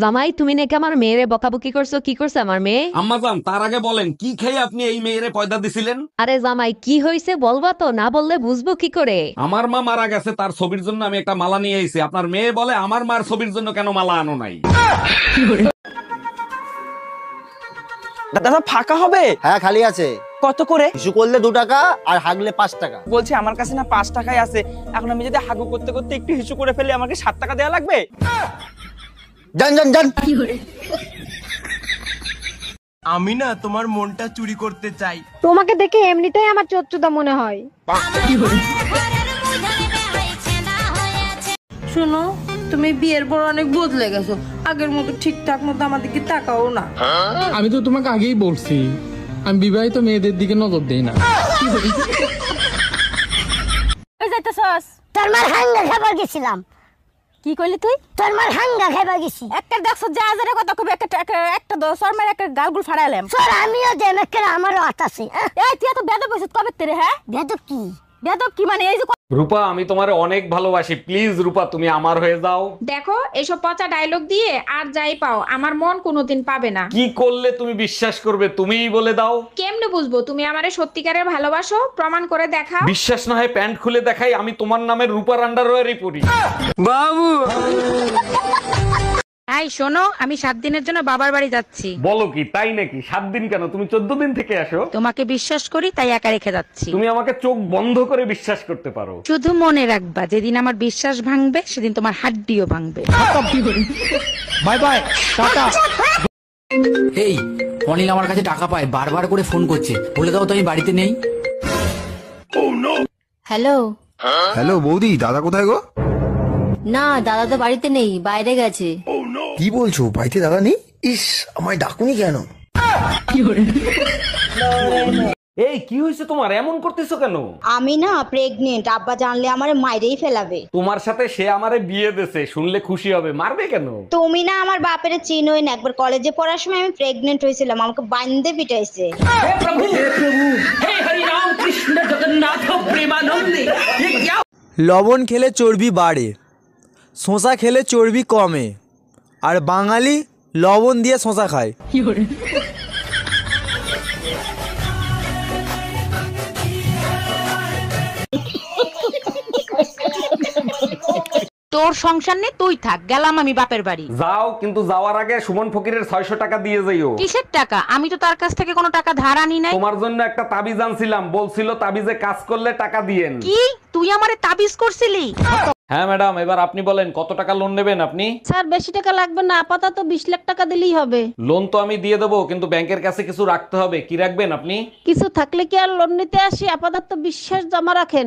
জামাই, তুমি নাকি আমার মেয়েরে বকাবকি করছো? কি করছে আমার মেয়ে? আম্মাজান, তার আগে বলেন কি খেয়ে আপনি এই মেয়েরে পয়দা দিছিলেন? আরে জামাই, কি হয়েছে বলবা তো, না বললে বুঝবো কি করে? আমার মা মারা গেছে, তার ছবির জন্য আমি একটা মালা নিয়ে আইছি। আপনার মেয়ে বলে আমার মার ছবির জন্য কেন মালা আনো নাই? দাদা ফাঁকা হবে? হ্যাঁ, খালি আছে। কত করে? ইস্যু করলে 2 টাকা আর হাগলে 5 টাকা। বলছি আমার কাছে না 5 টাকাই আছে। এখন আমি যদি হাগু করতে করতে একটু হিসু করে ফেলি, আমাকে 7 টাকা দেওয়া লাগবে? জান জান জান। আমি না তোমার মনটা চুরি করতে চাই। তোমাকে দেখে এমনিতেই আমার চোদ্দটা মনে হয়। শোনো, তুমি বিয়ের পর অনেক বদলে গেছো। আগের মতো ঠিকঠাক মতো আমাদেরকে তাকাও না। আমি তো তোমাকে আগেই বলছি, আমি বিবাহিত মেয়েদের দিকে নজর দেই না। ওই যাইতেছস? তোর মার হাঙ্গা খাবার গেছিলাম। কি কইলি তুই? তোর মার হাঙ্গা খাবার গেছি। একটা দেখছ যে আজারে কথা কবে, একটা দো শর্মার একটা গালগুল ফাড়াইলাম। স্যার আমিও দেম, একটা আমারও আতাছে। এই তুই এত বেদব কইছিস কবে তেরে? হ্যাঁ বেদব কি? বেদব কি মানে এই যে রূপা, আমি তোমারে অনেক ভালোবাসি, প্লিজ রূপা তুমি আমার হয়ে যাও। দেখো, এসব পচা ডায়লগ দিয়ে আর যাই পাও আমার মন কোনোদিন পাবে না। কি করলে তুমি বিশ্বাস করবে, তুমিই বলে দাও। কেমনে বুঝবো তুমি আমারে সত্যিকারের ভালোবাসো? প্রমাণ করে দেখাও। বিশ্বাস না হয় প্যান্ট খুলে দেখাই, আমি তোমার নামে রূপার আন্ডারওয়্যারই পরি। বাবু, এই শোনো, আমি 7 দিনের জন্য বাবার বাড়ি যাচ্ছি। বলো কি, তাই নাকি? 7 দিন কেন, তুমি 14 দিন থেকে আসো। তোমাকে বিশ্বাস করি তাই একা রেখে যাচ্ছি। তুমি আমাকে চোখ বন্ধ করে বিশ্বাস করতে পারো। শুধু মনে রাখবা, যেদিন আমার বিশ্বাস ভাঙবে সেদিন তোমার হাড্ডিও ভাঙবে। Bye bye, tata. এই অনিল আমার কাছে টাকা পায়, বারবার করে ফোন করছে, বলে দাও তো আমি বাড়িতে নেই। হ্যালো। হ্যালো বৌদি, দাদা কোথায় গো? না, দাদা তো বাড়িতে নেই, বাইরে গেছে। কি বলছো, বাড়িতে দাদা নেই? ইস, আমায় ডাকুনি কেন? এই কি হয়েছে তোমার, এমন করতেছো কেন? আমি না প্রেগনেন্ট, আব্বা জানলে আমারে মাইরেই ফেলাবে। তোমার সাথে সে আমারে বিয়ে দেছে, শুনলে খুশি হবে, মারবে কেন? তুমি না আমার বাপের চিনোই না, একবার কলেজে পড়ার সময় আমি প্রেগনেন্ট হয়েছিলাম, আমাকে বান্ধে পিটাইছে। লবণ খেলে চর্বি বাড়ে, শশা খেলে চর্বি কমে, আর বাঙালি লবণ দিয়ে শশা খায়। তোর সংসার নেই, তুই থাক, গেলাম আমি বাপের বাড়ি। যাও, কিন্তু যাওয়ার আগে সুমন ফকিরের 600 টাকা দিয়ে যাইও। কিসের টাকা? আমি তো তার কাছ থেকে কোনো টাকা ধার আনি নাই। তোমার জন্য একটা তাবিজ আনছিলাম, বলছিল তাবিজে কাজ করলে টাকা দিয়েন। কি তুই আমারে তাবিজ করছিলি? হ্যাঁ ম্যাডাম, এবার আপনি বলেন কত টাকা লোন নেবেন আপনি? স্যার বেশি টাকা লাগবে না, আপাতত 20 লাখ টাকা দিলেই হবে। লোন তো আমি দিয়ে দেবো, কিন্তু ব্যাংকের কাছে কিছু রাখতে হবে। কি রাখবেন আপনি? কিছু থাকলে কি আর লোন নিতে আসি? আপাতত বিশ্বাস জমা রাখেন।